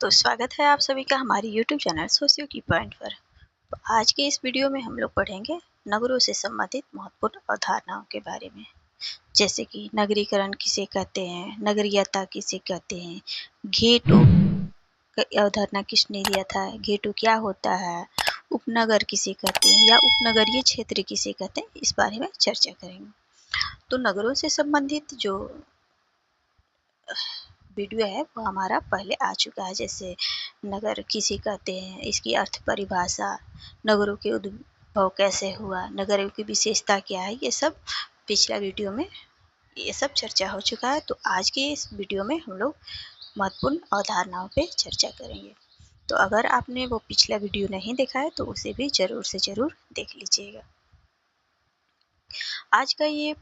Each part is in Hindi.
तो स्वागत है आप सभी का हमारे YouTube चैनल सोशियो की पॉइंट पर। तो आज के इस वीडियो में हम लोग पढ़ेंगे नगरों से संबंधित महत्वपूर्ण अवधारणाओं के बारे में, जैसे कि नगरीकरण किसे कहते हैं, नगरीयता किसे कहते हैं, घेटो की अवधारणा किसने दिया था, घेटो क्या होता है, उपनगर किसे कहते हैं या उपनगरीय क्षेत्र किसे कहते हैं, इस बारे में चर्चा करेंगे। तो नगरों से संबंधित जो वीडियो है वो हमारा पहले आ चुका है, जैसे नगर किसे कहते हैं, इसकी अर्थ परिभाषा, नगरों के उद्भव कैसे हुआ, नगरों की विशेषता क्या है, ये सब पिछला वीडियो में ये सब चर्चा हो चुका है। तो आज के इस वीडियो में हम लोग महत्वपूर्ण अवधारणाओं पे चर्चा करेंगे। तो अगर आपने वो पिछला वीडियो नहीं देखा है तो उसे भी ज़रूर से ज़रूर देख लीजिएगा। आज का ये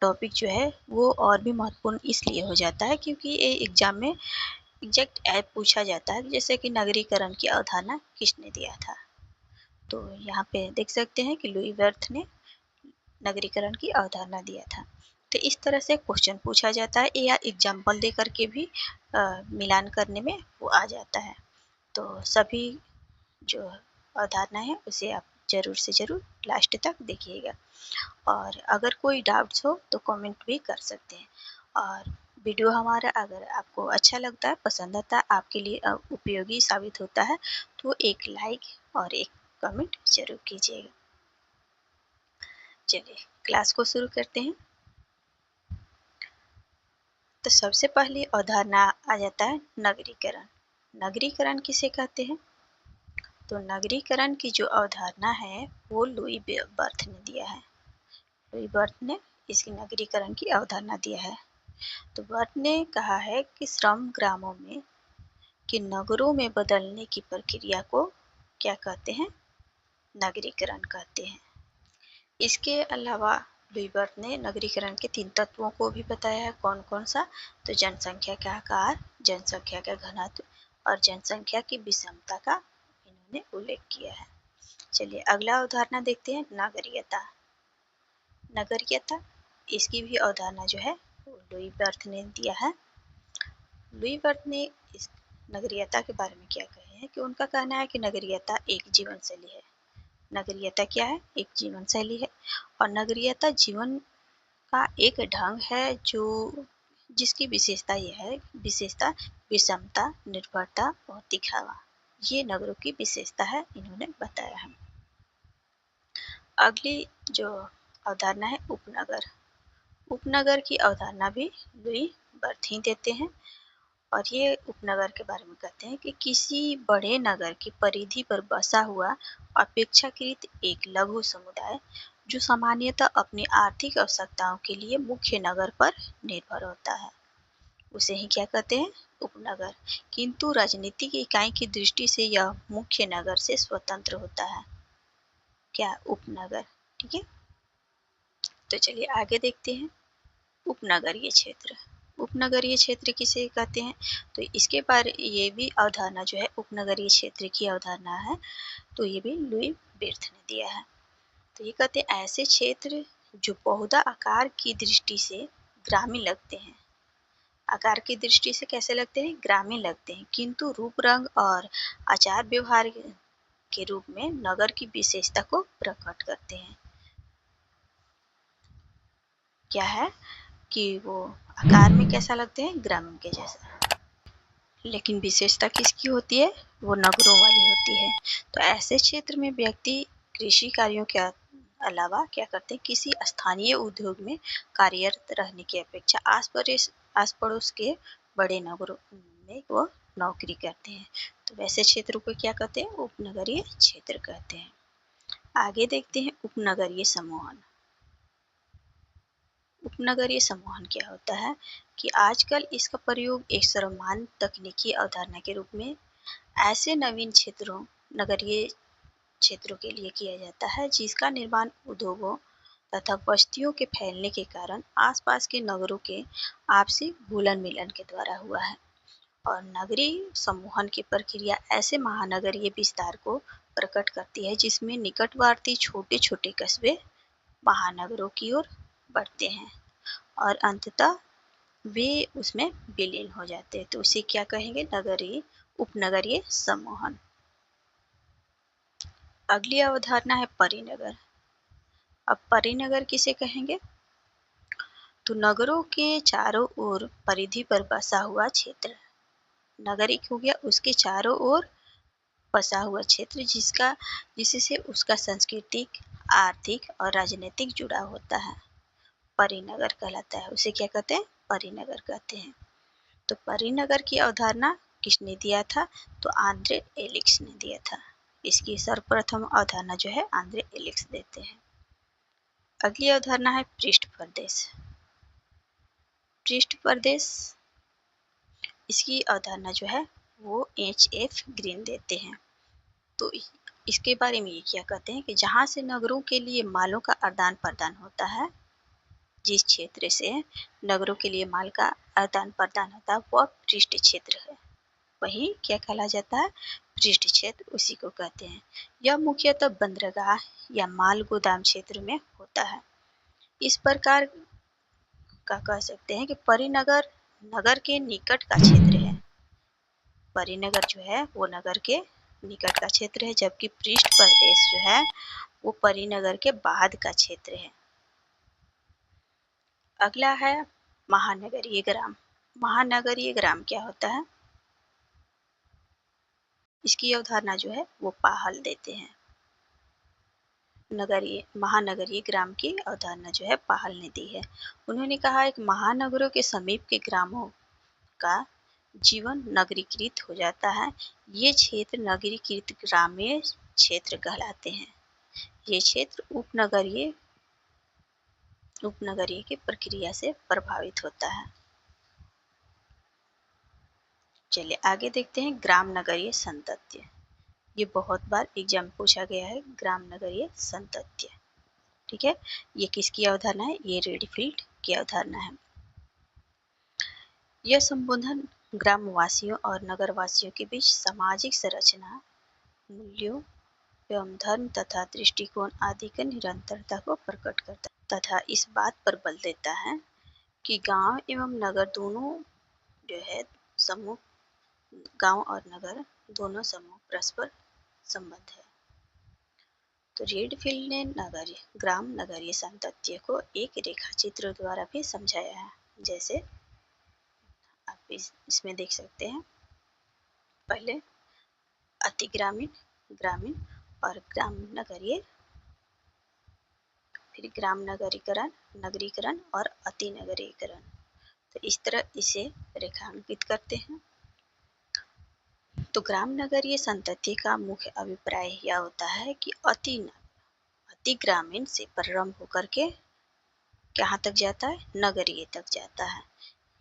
टॉपिक जो है वो और भी महत्वपूर्ण इसलिए हो जाता है क्योंकि ये एग्ज़ाम में एग्जैक्ट ऐप पूछा जाता है, जैसे कि नगरीकरण की अवधारणा किसने दिया था। तो यहाँ पे देख सकते हैं कि लुई वर्थ ने नगरीकरण की अवधारणा दिया था। तो इस तरह से क्वेश्चन पूछा जाता है या एग्जाम्पल दे करके भी मिलान करने में वो आ जाता है। तो सभी जो अवधारणा है उसे आप ज़रूर से ज़रूर लास्ट तक देखिएगा, और अगर कोई डाउट्स हो तो कमेंट भी कर सकते हैं। और वीडियो हमारा अगर आपको अच्छा लगता है, पसंद आता है, आपके लिए उपयोगी साबित होता है तो एक लाइक और एक कमेंट जरूर कीजिएगा। चलिए क्लास को शुरू करते हैं। तो सबसे पहली अवधारणा आ जाता है नगरीकरण। नगरीकरण किसे कहते हैं? तो नगरीकरण की जो अवधारणा है वो लुई बर्थ ने दिया है। लुई बर्थ ने इसकी नगरीकरण की अवधारणा दिया है। तो बर्थ ने कहा है कि श्रम ग्रामों में कि नगरों में बदलने की प्रक्रिया को क्या कहते हैं? नगरीकरण कहते हैं। इसके अलावा लुई बर्थ ने नगरीकरण के 3 तत्वों को भी बताया है। कौन कौन सा? तो जनसंख्या का आकार, जनसंख्या का घनत्व और जनसंख्या की विषमता का इन्होंने उल्लेख किया है। चलिए अगला अवधारणा देखते हैं, नगरीयता। नगरीयता इसकी भी अवधारणा जो है वो लुई बर्थ ने दिया है। लुई बर्थ ने इस नगरीयता के बारे में क्या कहे हैं कि उनका कहना है कि नगरीयता एक जीवन शैली है। नगरीयता क्या है? एक जीवन शैली है। और नगरीयता जीवन का एक ढंग है जो जिसकी विशेषता यह है, विशेषता विषमता, निर्भरता और दिखावा, ये नगरों की विशेषता है, इन्होंने बताया है। अगली जो अवधारणा है उपनगर। उपनगर की अवधारणा भी लुई बर्थ ही देते हैं। और ये उपनगर के बारे में कहते हैं कि किसी बड़े नगर की परिधि पर बसा हुआ अपेक्षाकृत एक लघु समुदाय जो सामान्यतः अपनी आर्थिक आवश्यकताओं के लिए मुख्य नगर पर निर्भर होता है, उसे ही क्या कहते हैं? उपनगर। किंतु राजनीतिक इकाई की दृष्टि से यह मुख्य नगर से स्वतंत्र होता है। क्या? उपनगर। ठीक है, तो चलिए आगे देखते हैं उपनगरीय क्षेत्र। उपनगरीय क्षेत्र किसे कहते हैं? तो इसके बारे ये भी अवधारणा जो है उपनगरीय क्षेत्र की अवधारणा है, तो ये भी लुई बर्थ ने दिया है। तो ये कहते हैं ऐसे क्षेत्र जो बहुधा आकार की दृष्टि से ग्रामीण लगते हैं। आकार की दृष्टि से कैसे लगते हैं? ग्रामीण लगते हैं, किंतु रूप रंग और आचार व्यवहार के रूप में नगर की विशेषता को प्रकट करते हैं। क्या है कि वो आकार में कैसा लगते हैं? ग्रामीण के जैसा, लेकिन विशेषता किसकी होती है? वो नगरों वाली होती है। तो ऐसे क्षेत्र में व्यक्ति कृषि कार्यों के अलावा क्या करते हैं? किसी स्थानीय उद्योग में कार्यरत रहने की अपेक्षा आस पड़ोस के बड़े नगरों में वो नौकरी करते हैं। तो वैसे क्षेत्रों को क्या कहते हैं? उपनगरीय क्षेत्र कहते हैं। आगे देखते हैं उपनगरीय समूहन। उपनगरीय समूहन क्या होता है कि आजकल इसका प्रयोग एक सर्वमान्य तकनीकी अवधारणा के रूप में ऐसे नवीन क्षेत्रों, नगरीय क्षेत्रों के लिए किया जाता है जिसका निर्माण उद्योगों तथा बस्तियों के फैलने के कारण आसपास के नगरों के आपसी घुलन मिलन के द्वारा हुआ है। और नगरीय समूहन की प्रक्रिया ऐसे महानगरीय विस्तार को प्रकट करती है जिसमें निकटवर्ती छोटे छोटे कस्बे महानगरों की ओर बढ़ते हैं और अंततः वे उसमें विलीन हो जाते हैं। तो उसे क्या कहेंगे? नगरीय उपनगरीय सम्मोहन। अगली अवधारणा है परिनगर। अब परिनगर किसे कहेंगे? तो नगरों के चारों ओर परिधि पर बसा हुआ क्षेत्र। नगर एक हो गया उसके चारों ओर बसा हुआ क्षेत्र जिससे उसका सांस्कृतिक, आर्थिक और राजनीतिक जुड़ाव होता है, परिनगर कहलाता है। उसे क्या कहते हैं? परिनगर कहते हैं। तो परिनगर की अवधारणा किसने दिया था? तो आंद्रे एलिक्स ने दिया था। इसकी सर्वप्रथम अवधारणा जो है आंद्रे एलिक्स देते हैं। अगली अवधारणा है पृष्ठ प्रदेश। पृष्ठ प्रदेश, इसकी अवधारणा जो है वो H.F. ग्रीन देते हैं। तो इसके बारे में ये क्या कहते हैं कि जहाँ से नगरों के लिए मालों का आदान प्रदान होता है, जिस क्षेत्र से नगरों के लिए माल का आदान प्रदान होता है वह पृष्ठ क्षेत्र है। वही क्या कहला जाता है? पृष्ठ क्षेत्र, उसी को कहते हैं। यह मुख्यतः बंदरगाह या माल गोदाम क्षेत्र में होता है। इस प्रकार का कह सकते हैं कि परिनगर नगर के निकट का क्षेत्र है। परिनगर जो है वो नगर के निकट का क्षेत्र है, जबकि पृष्ठ प्रदेश जो है वो परिनगर के बाद का क्षेत्र है। अगला है महानगरीय ग्राम। महानगरीय ग्राम क्या होता है? इसकी अवधारणा जो है वो पाहल देते हैं। महानगरीय ग्राम की अवधारणा जो है पाहल ने दी है। उन्होंने कहा है कि महानगरों के समीप के ग्रामों का जीवन नगरीकृत हो जाता है। ये क्षेत्र नगरीकृत ग्रामीण क्षेत्र कहलाते हैं। ये क्षेत्र उपनगरीय की प्रक्रिया से प्रभावित होता है। चलिए आगे देखते हैं ग्राम नगरीय संतत्य। ये बहुत बार एग्जाम पूछा गया है, ग्राम नगरीय संतत्य। ठीक है, ये किसकी अवधारणा है? ये रेडफील्ड की अवधारणा है। यह संबोधन ग्रामवासियों और नगरवासियों के बीच सामाजिक संरचना, मूल्यों एवं धर्म तथा दृष्टिकोण आदि की निरंतरता को प्रकट करता है तथा इस बात पर बल देता है कि गांव एवं नगर दोनों जो है समूह, गांव और नगर दोनों समूह परस्पर संबंध है। तो रेडफील्ड ने ग्राम नगरीय संतत्य को एक रेखाचित्र द्वारा भी समझाया है। जैसे आप इसमें देख सकते हैं, पहले अति ग्रामीण, ग्रामीण और ग्राम नगरीय, फिर ग्राम नगरीकरण, नगरीकरण और अति नगरीकरण। तो इस तरह इसे रेखांकित करते हैं। तो ग्राम नगरीय संतति का मुख्य अभिप्राय यह होता है कि अति ग्रामीण से प्रारंभ होकर के कहाँ तक जाता है? नगरीय तक जाता है।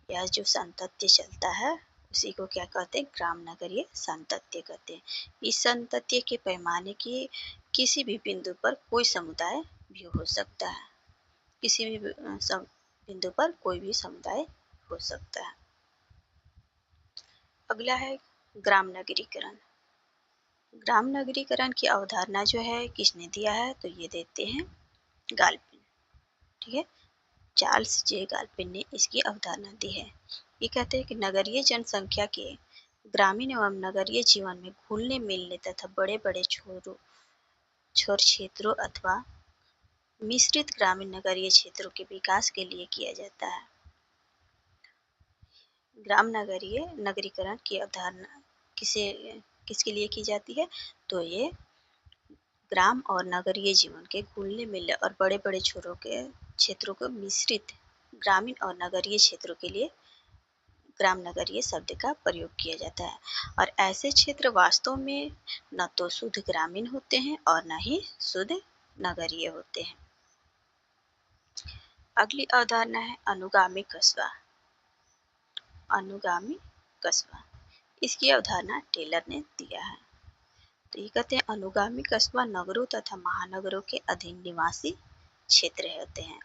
यह जो संतत्य चलता है उसी को क्या कहते हैं? ग्राम नगरीय संतत्य कहते हैं। इस संतत्य के पैमाने के किसी भी बिंदु पर कोई समुदाय भी हो सकता है। किसी भी बिंदु पर कोई भी समुदाय हो सकता है। अगला है ग्राम नगरीकरण। ग्राम नगरीकरण की अवधारणा जो है किसने दिया है? तो ये देते हैं गाल्पिन। ठीक है, चार्ल्स जे गाल्पिन ने इसकी अवधारणा दी है। ये कहते हैं कि नगरीय जनसंख्या के ग्रामीण एवं नगरीय जीवन में घुलने मिलने तथा बड़े बड़े छोर क्षेत्रों अथवा मिश्रित ग्रामीण नगरीय क्षेत्रों के विकास के लिए किया जाता है। ग्राम नगरीय नगरीकरण की अवधारणा किसके लिए की जाती है? तो ये ग्राम और नगरीय जीवन के घुलने मिलने और बड़े बड़े छोरों के क्षेत्रों को मिश्रित ग्रामीण और नगरीय क्षेत्रों के लिए ग्राम नगरीय शब्द का प्रयोग किया जाता है। और ऐसे क्षेत्र वास्तव में न तो शुद्ध ग्रामीण होते हैं और न ही शुद्ध नगरीय होते हैं। अगली अवधारणा है अनुगामी कस्बा। अनुगामी कस्बा, इसकी अवधारणा टेलर ने दिया है। तो ये कहते हैं अनुगामी कस्बा नगरों तथा महानगरों के अधीन निवासी क्षेत्र होते हैं,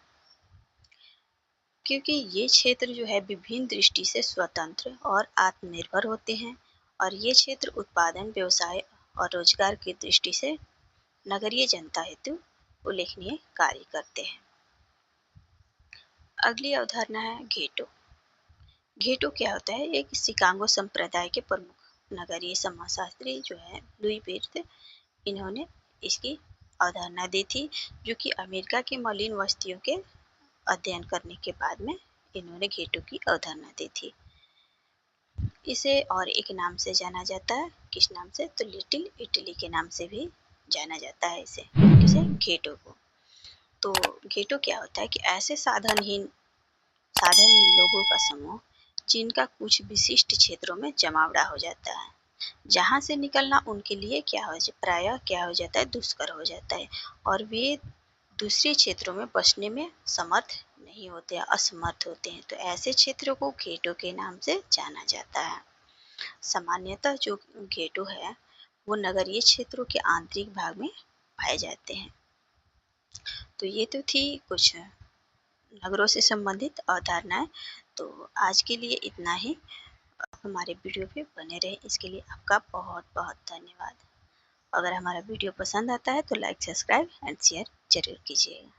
क्योंकि ये क्षेत्र जो है विभिन्न दृष्टि से स्वतंत्र और आत्मनिर्भर होते हैं और ये क्षेत्र उत्पादन, व्यवसाय और रोजगार की दृष्टि से नगरीय जनता हेतु उल्लेखनीय कार्य करते हैं। अगली अवधारणा है घेटो। घेटो क्या होता है? एक शिकागो संप्रदाय के प्रमुख नगरीय समाजशास्त्री जो है लुई बेर्थ, इन्होंने इसकी अवधारणा दी थी, जो कि अमेरिका की मलिन वस्तियों के अध्ययन करने के बाद में इन्होंने घेटो की अवधारणा दी थी। इसे और एक नाम से जाना जाता है, किस नाम से, तो लिटिल इटली के नाम से भी जाना जाता है इसे, किसे, घेटो को। तो घेटो क्या होता है कि ऐसे साधनहीन लोगों का समूह जिनका कुछ विशिष्ट क्षेत्रों में जमावड़ा हो जाता है, जहाँ से निकलना उनके लिए प्रायः क्या हो जाता है, दुष्कर हो जाता है, और वे दूसरे क्षेत्रों में बसने में समर्थ नहीं होते, असमर्थ होते हैं। तो ऐसे क्षेत्रों को घेटो के नाम से जाना जाता है। सामान्यतः जो घेटो है वो नगरीय क्षेत्रों के आंतरिक भाग में पाए जाते हैं। तो ये तो थी कुछ नगरों से संबंधित अवधारणाएं। तो आज के लिए इतना ही। आप हमारे वीडियो पे बने रहें, इसके लिए आपका बहुत बहुत धन्यवाद। अगर हमारा वीडियो पसंद आता है तो लाइक, सब्सक्राइब एंड शेयर जरूर कीजिएगा।